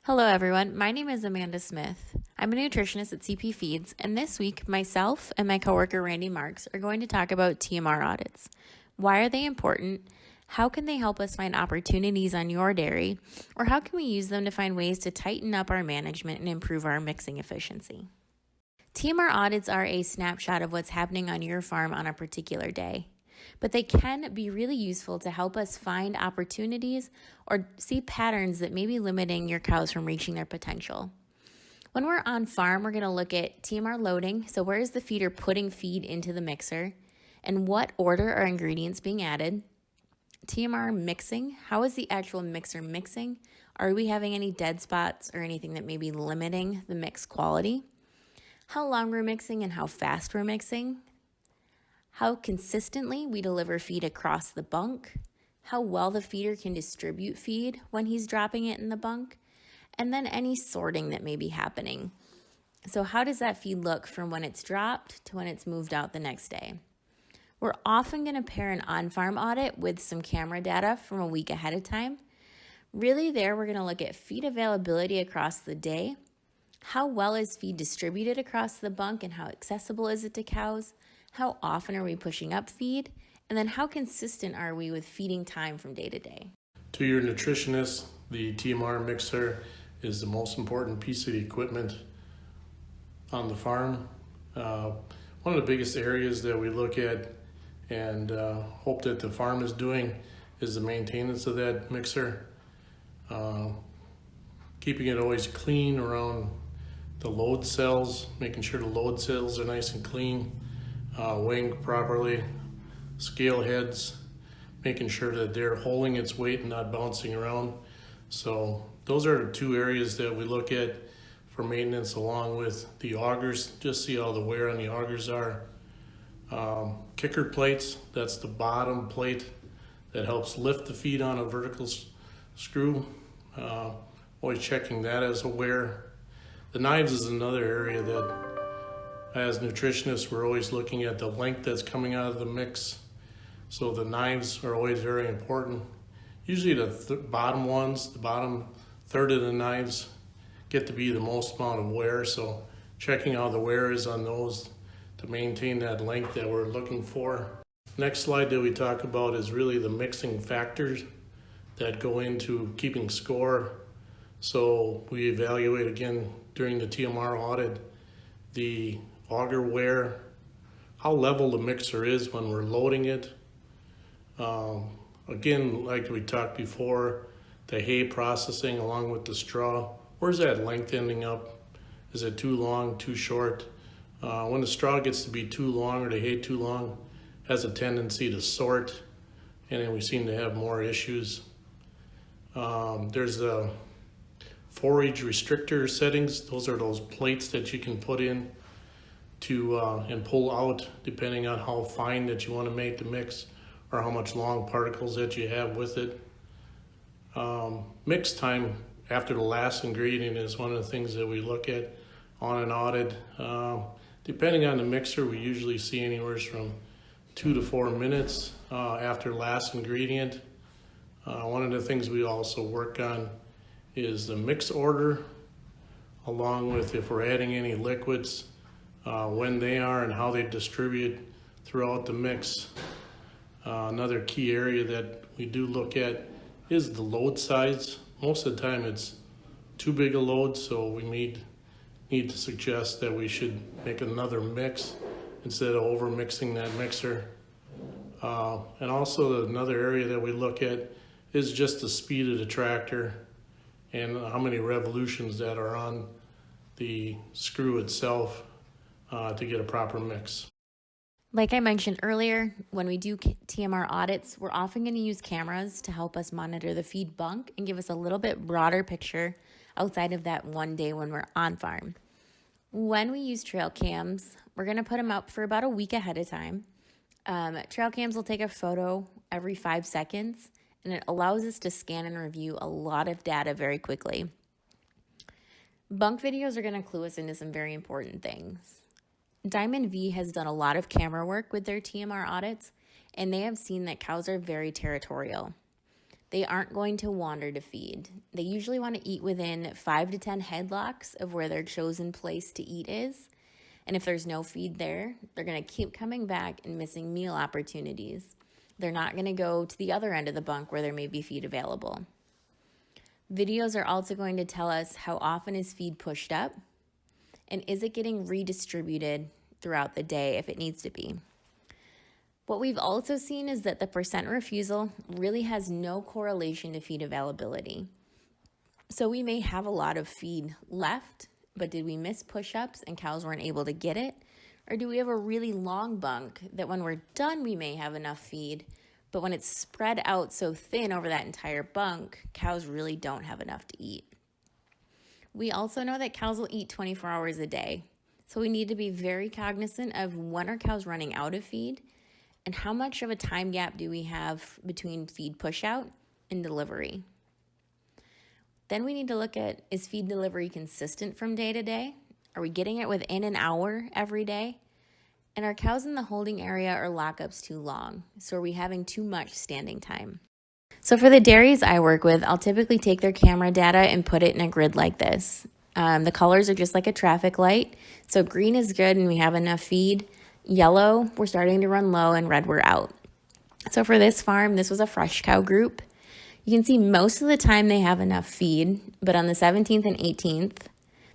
Hello everyone, my name is Amanda Smith. I'm a nutritionist at CP Feeds, and this week myself and my coworker Randy Marks are going to talk about TMR audits. Why are they important? How can they help us find opportunities on your dairy? Or how can we use them to find ways to tighten up our management and improve our mixing efficiency? TMR audits are a snapshot of what's happening on your farm on a particular day, but they can be really useful to help us find opportunities or see patterns that may be limiting your cows from reaching their potential. When we're on farm, we're going to look at TMR loading, so where is the feeder putting feed into the mixer, and what order are ingredients being added. TMR mixing, how is the actual mixer mixing? Are we having any dead spots or anything that may be limiting the mix quality? How long we're mixing and how fast we're mixing. How consistently we deliver feed across the bunk, how well the feeder can distribute feed when he's dropping it in the bunk, and then any sorting that may be happening. So how does that feed look from when it's dropped to when it's moved out the next day? We're often going to pair an on-farm audit with some camera data from a week ahead of time. Really there, we're going to look at feed availability across the day. How well is feed distributed across the bunk and how accessible is it to cows? How often are we pushing up feed? And then how consistent are we with feeding time from day to day? To your nutritionist, the TMR mixer is the most important piece of the equipment on the farm. One of the biggest areas that we look at and hope that the farm is doing is the maintenance of that mixer. Keeping it always clean around the load cells, making sure the load cells are nice and clean, weighing properly, scale heads, making sure that they're holding its weight and not bouncing around. So those are the two areas that we look at for maintenance, along with the augers, just see how the wear on the augers are. Kicker plates, that's the bottom plate that helps lift the feed on a vertical screw. Always checking that as a wear. The knives is another area that, as nutritionists, we're always looking at the length that's coming out of the mix. So the knives are always very important. Usually the bottom ones, the bottom third of the knives get to be the most amount of wear. So checking how the wear is on those to maintain that length that we're looking for. Next slide that we talk about is really the mixing factors that go into keeping score. So we evaluate again during the TMR audit the auger wear, how level the mixer is when we're loading it. Again, like we talked before, the hay processing along with the straw, where's that length ending up? Is it too long, too short? When the straw gets to be too long or the hay too long, has a tendency to sort, and then we seem to have more issues. There's the forage restrictor settings. Those are those plates that you can put in to and pull out depending on how fine that you want to make the mix or how much long particles that you have with it. Mix time after the last ingredient is one of the things that we look at on an audit. Depending on the mixer, we usually see anywhere from 2 to 4 minutes after last ingredient. One of the things we also work on is the mix order, along with if we're adding any liquids, when they are and how they distribute throughout the mix. Another key area that we do look at is the load size. Most of the time it's too big a load, so we need to suggest that we should make another mix instead of over mixing that mixer. And also another area that we look at is just the speed of the tractor and how many revolutions that are on the screw itself to get a proper mix. Like I mentioned earlier, when we do TMR audits, we're often going to use cameras to help us monitor the feed bunk and give us a little bit broader picture outside of that one day when we're on farm. When we use trail cams, we're going to put them up for about a week ahead of time. Trail cams will take a photo every 5 seconds, and it allows us to scan and review a lot of data very quickly. Bunk videos are going to clue us into some very important things. Diamond V has done a lot of camera work with their TMR audits, and they have seen that cows are very territorial. They aren't going to wander to feed. They usually want to eat within 5 to 10 headlocks of where their chosen place to eat is. And if there's no feed there, they're going to keep coming back and missing meal opportunities. They're not going to go to the other end of the bunk where there may be feed available. Videos are also going to tell us how often is feed pushed up, and is it getting redistributed throughout the day if it needs to be. What we've also seen is that the percent refusal really has no correlation to feed availability. So we may have a lot of feed left, but did we miss push-ups and cows weren't able to get it? Or do we have a really long bunk that when we're done we may have enough feed, but when it's spread out so thin over that entire bunk, cows really don't have enough to eat. We also know that cows will eat 24 hours a day. So we need to be very cognizant of when are cows running out of feed and how much of a time gap do we have between feed push out and delivery. Then we need to look at, is feed delivery consistent from day to day? Are we getting it within an hour every day? And are cows in the holding area or lockups too long? So are we having too much standing time? So for the dairies I work with, I'll typically take their camera data and put it in a grid like this. The colors are just like a traffic light. So green is good and we have enough feed. Yellow, we're starting to run low, and red, we're out. So for this farm, this was a fresh cow group. You can see most of the time they have enough feed, but on the 17th and 18th,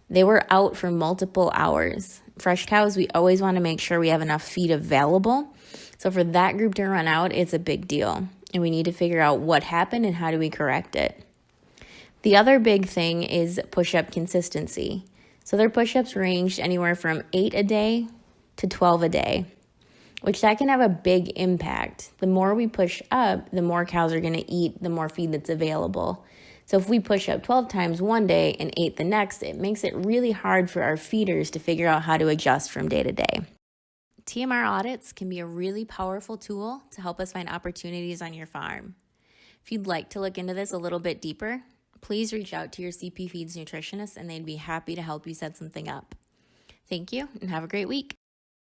they were out for multiple hours. Fresh cows, we always want to make sure we have enough feed available. So for that group to run out, it's a big deal. And we need to figure out what happened and how do we correct it. The other big thing is push-up consistency. So their push-ups ranged anywhere from 8 a day to 12 a day, which that can have a big impact. The more we push up, the more cows are going to eat, the more feed that's available. So if we push up 12 times one day and 8 the next, it makes it really hard for our feeders to figure out how to adjust from day to day. TMR audits can be a really powerful tool to help us find opportunities on your farm. If you'd like to look into this a little bit deeper, please reach out to your CP Feeds nutritionist and they'd be happy to help you set something up. Thank you and have a great week.